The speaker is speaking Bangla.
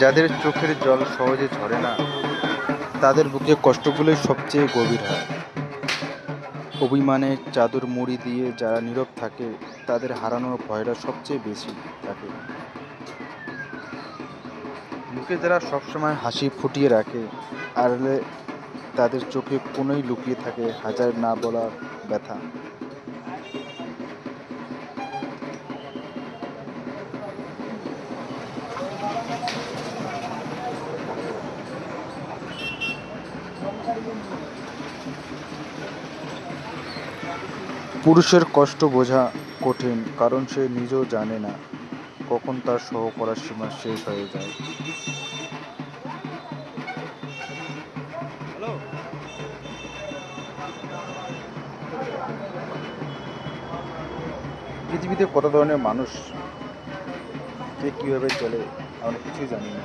যাদের চোখের জল সহজে ঝরে না, তাদের বুকে কষ্টগুলোই সবচেয়ে গভীর হয়। অভিমানের চাদর মুড়ি দিয়ে যারা নীরব থাকে, তাদের হারানোর ভয়টা সবচেয়ে বেশি থাকে। মুখে যারা সবসময় হাসি ফুটিয়ে রাখে, আড়ালে তাদের চোখে কোনোই লুকিয়ে থাকে হাজার না বলা ব্যথা। পুরুষের কষ্ট বোঝা কঠিন, কারণ সে নিজেও জানে না কখন তার সহ করার সীমা শেষ হয়ে যায়। পৃথিবীতে কত ধরনের মানুষ, কে কিভাবে চলে, আমরা কিছুই জানি না।